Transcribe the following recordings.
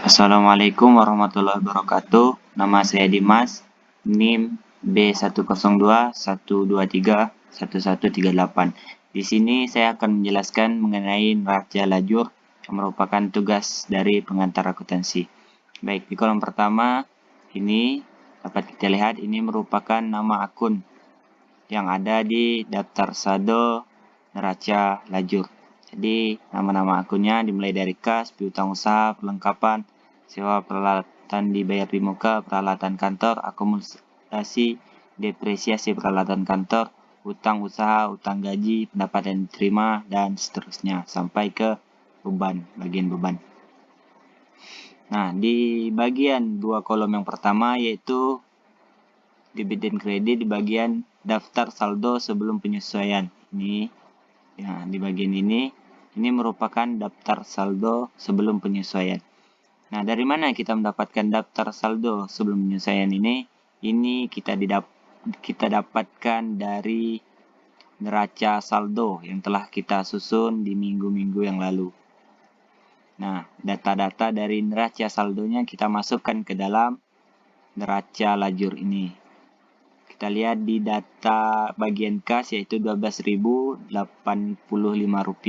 Assalamualaikum warahmatullahi wabarakatuh. Nama saya Dimas, NIM B102123138. Di sini saya akan menjelaskan mengenai neraca lajur yang merupakan tugas dari pengantar akuntansi. Baik, di kolom pertama ini dapat kita lihat ini merupakan nama akun yang ada di daftar saldo neraca lajur. Jadi nama-nama akunnya dimulai dari kas, piutang usaha, perlengkapan, sewa peralatan dibayar di muka, peralatan kantor, akumulasi, depresiasi peralatan kantor, utang usaha, utang gaji, pendapatan diterima, dan seterusnya sampai ke bagian beban. Nah, di bagian dua kolom yang pertama yaitu debit dan kredit di bagian daftar saldo sebelum penyesuaian. Di bagian ini merupakan daftar saldo sebelum penyesuaian. Nah, dari mana kita mendapatkan daftar saldo sebelum penyesuaian ini? Ini kita dapatkan dari neraca saldo yang telah kita susun di minggu-minggu yang lalu. Nah, data-data dari neraca saldonya kita masukkan ke dalam neraca lajur ini. Kita lihat di data bagian kas yaitu Rp12.085.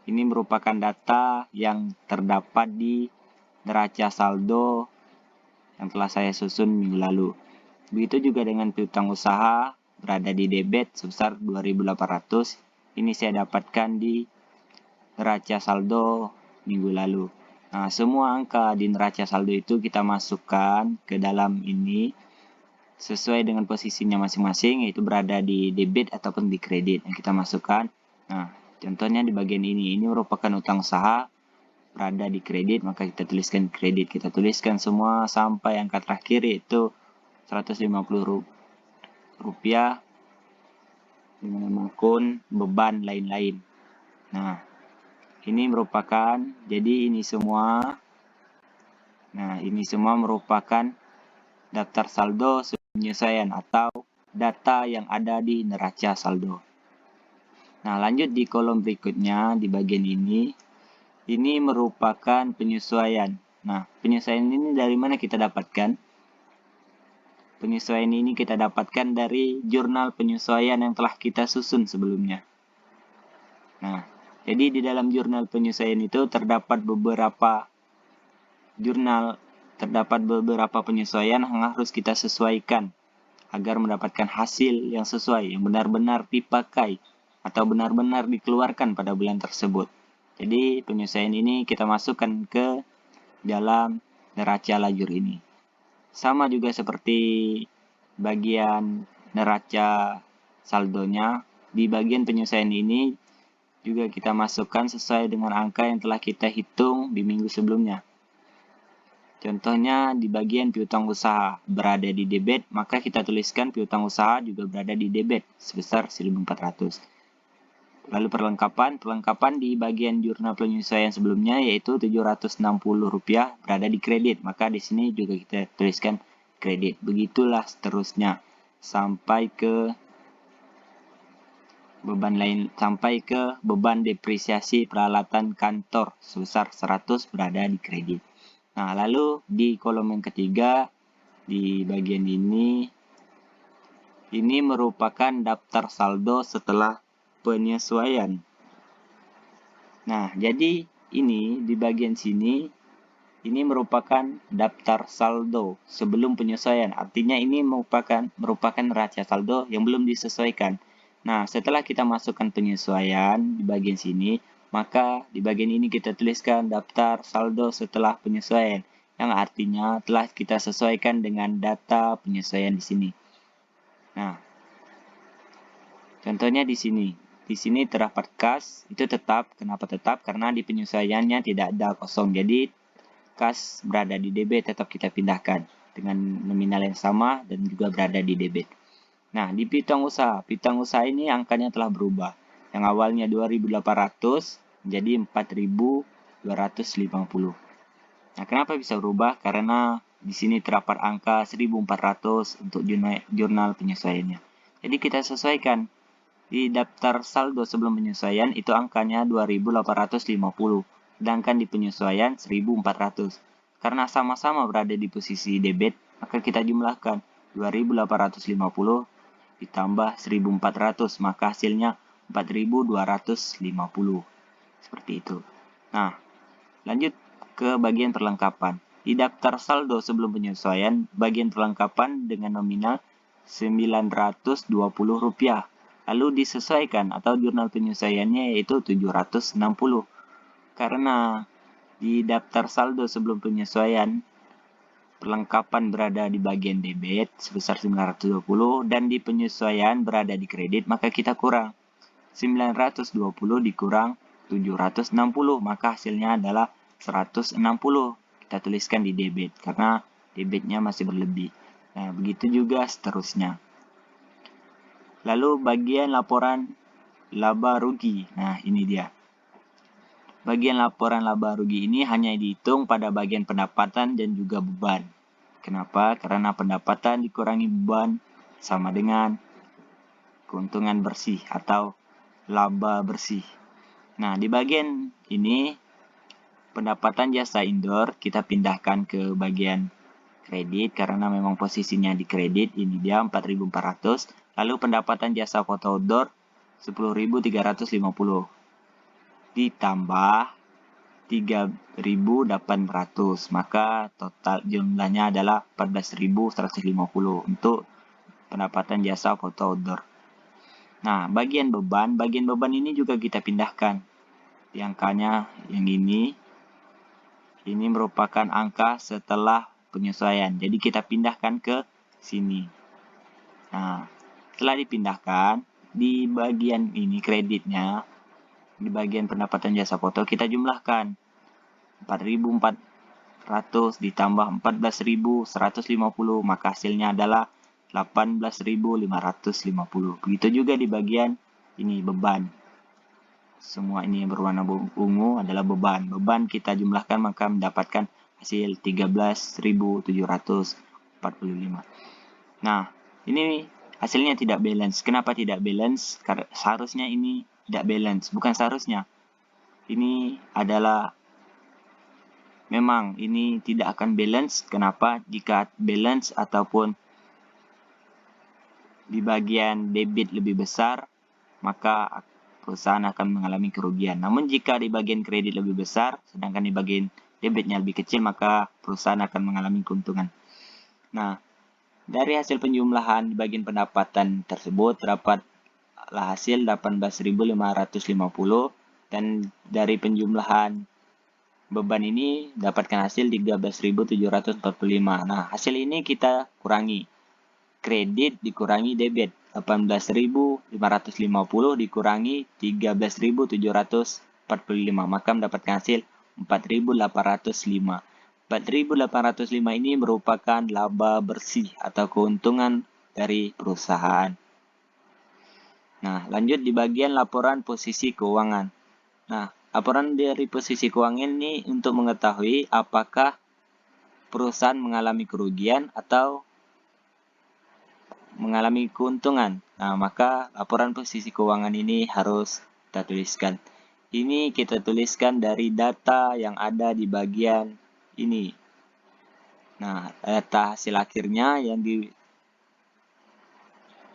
Ini merupakan data yang terdapat di neraca saldo yang telah saya susun minggu lalu. Begitu juga dengan piutang usaha berada di debit sebesar 2.800. Ini saya dapatkan di neraca saldo minggu lalu. Nah, semua angka di neraca saldo itu kita masukkan ke dalam ini sesuai dengan posisinya masing-masing, yaitu berada di debit ataupun di kredit yang kita masukkan. Nah, contohnya di bagian ini merupakan utang usaha berada di kredit, maka kita tuliskan kredit. Kita tuliskan semua sampai angka terakhir yaitu Rp150 dengan nama akun, beban, lain-lain. Nah, ini merupakan, jadi ini semua merupakan daftar saldo penyesuaian atau data yang ada di neraca saldo. Nah, lanjut di kolom berikutnya di bagian ini merupakan penyesuaian. Nah, penyesuaian ini dari mana kita dapatkan? Penyesuaian ini kita dapatkan dari jurnal penyesuaian yang telah kita susun sebelumnya. Nah, jadi di dalam jurnal penyesuaian itu terdapat beberapa penyesuaian yang harus kita sesuaikan agar mendapatkan hasil yang sesuai, yang benar-benar dipakai atau benar-benar dikeluarkan pada bulan tersebut. Jadi penyesuaian ini kita masukkan ke dalam neraca lajur ini. Sama juga seperti bagian neraca saldonya, di bagian penyesuaian ini juga kita masukkan sesuai dengan angka yang telah kita hitung di minggu sebelumnya. Contohnya di bagian piutang usaha berada di debit, maka kita tuliskan piutang usaha juga berada di debit sebesar Rp1.400. Lalu perlengkapan di bagian jurnal penyesuaian sebelumnya yaitu Rp760 berada di kredit, maka di sini juga kita tuliskan kredit. Begitulah seterusnya sampai ke beban depresiasi peralatan kantor sebesar 100 berada di kredit. Nah, lalu di kolom yang ketiga di bagian ini merupakan daftar saldo setelah penyesuaian. Nah, jadi ini di bagian sini ini merupakan daftar saldo sebelum penyesuaian. Artinya ini merupakan neraca saldo yang belum disesuaikan. Nah, setelah kita masukkan penyesuaian di bagian sini, maka di bagian ini kita tuliskan daftar saldo setelah penyesuaian, yang artinya telah kita sesuaikan dengan data penyesuaian di sini. Nah, contohnya di sini. Di sini terdapat kas, itu tetap. Kenapa tetap? Karena di penyesuaiannya tidak ada kosong. Jadi, kas berada di debit tetap kita pindahkan dengan nominal yang sama dan juga berada di debit. Nah, di piutang usaha ini angkanya telah berubah. Yang awalnya 2.800 menjadi 4.250. Nah, kenapa bisa berubah? Karena di sini terdapat angka 1.400 untuk jurnal penyesuaiannya. Jadi kita sesuaikan. Di daftar saldo sebelum penyesuaian itu angkanya 2.850. Sedangkan di penyesuaian 1.400. Karena sama-sama berada di posisi debit, maka kita jumlahkan 2.850 ditambah 1.400, maka hasilnya 4.250. Seperti itu. Nah, lanjut ke bagian perlengkapan. Di daftar saldo sebelum penyesuaian, bagian perlengkapan dengan nominal Rp920. Lalu disesuaikan atau jurnal penyesuaiannya yaitu 760. Karena di daftar saldo sebelum penyesuaian, perlengkapan berada di bagian debit sebesar 920 dan di penyesuaian berada di kredit, maka kita kurang 920 dikurang 760, maka hasilnya adalah 160. Kita tuliskan di debit karena debitnya masih berlebih. Nah, begitu juga seterusnya. Lalu bagian laporan laba rugi. Nah, ini dia. Bagian laporan laba rugi ini hanya dihitung pada bagian pendapatan dan juga beban. Kenapa? Karena pendapatan dikurangi beban sama dengan keuntungan bersih atau laba bersih. Nah, di bagian ini pendapatan jasa indoor kita pindahkan ke bagian kredit karena memang posisinya di kredit. Ini dia 4.400. Lalu pendapatan jasa foto outdoor 10.350 ditambah 3.800, maka total jumlahnya adalah 14.150 untuk pendapatan jasa foto outdoor. Nah, bagian beban ini juga kita pindahkan. Di angkanya yang ini merupakan angka setelah penyesuaian. Jadi kita pindahkan ke sini. Nah, setelah dipindahkan, di bagian ini kreditnya, di bagian pendapatan jasa foto kita jumlahkan 4.400 ditambah 14.150, maka hasilnya adalah 18.550. Begitu juga di bagian ini beban. Semua ini yang berwarna ungu adalah beban. Beban kita jumlahkan maka mendapatkan hasil 13.745. Nah, ini hasilnya tidak balance. Kenapa tidak balance? Karena seharusnya ini tidak balance. Bukan seharusnya. Ini adalah memang ini tidak akan balance. Kenapa? Jika balance ataupun di bagian debit lebih besar, maka perusahaan akan mengalami kerugian. Namun jika di bagian kredit lebih besar, sedangkan di bagian debitnya lebih kecil, maka perusahaan akan mengalami keuntungan. Nah, dari hasil penjumlahan di bagian pendapatan tersebut, dapatlah hasil 18.550, dan dari penjumlahan beban ini dapatkan hasil 13.745. Nah, hasil ini kita kurangi. Kredit dikurangi debit. 18.550 dikurangi 13.745, maka mendapatkan hasil 4.805. 4.805 ini merupakan laba bersih atau keuntungan dari perusahaan. Nah, lanjut di bagian laporan posisi keuangan. Nah, laporan dari posisi keuangan ini untuk mengetahui apakah perusahaan mengalami kerugian atau mengalami keuntungan. Nah, maka laporan posisi keuangan ini harus kita tuliskan. Ini kita tuliskan dari data yang ada di bagian ini. Nah, data hasil akhirnya yang di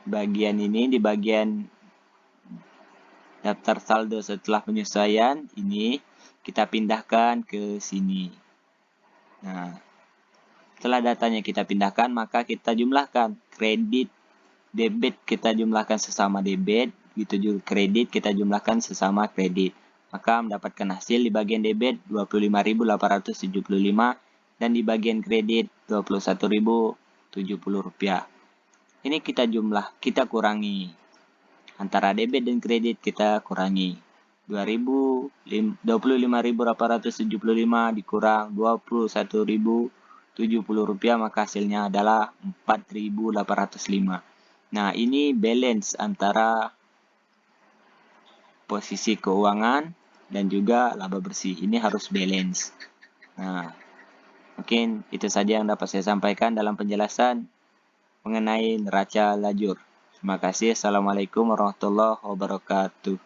bagian ini, di bagian daftar saldo setelah penyesuaian, ini kita pindahkan ke sini. Nah, setelah datanya kita pindahkan, maka kita jumlahkan kredit, debit kita jumlahkan sesama debit, begitu juga kredit kita jumlahkan sesama kredit. Maka mendapatkan hasil di bagian debit 25.875 dan di bagian kredit 21.070 rupiah. Ini kita kurangi. Antara debit dan kredit kita kurangi. 25.875 dikurang 21.070 rupiah, maka hasilnya adalah 4.805. Nah, ini balance antara posisi keuangan dan juga laba bersih. Ini harus balance. Nah, mungkin itu saja yang dapat saya sampaikan dalam penjelasan mengenai neraca lajur. Terima kasih. Assalamualaikum warahmatullahi wabarakatuh.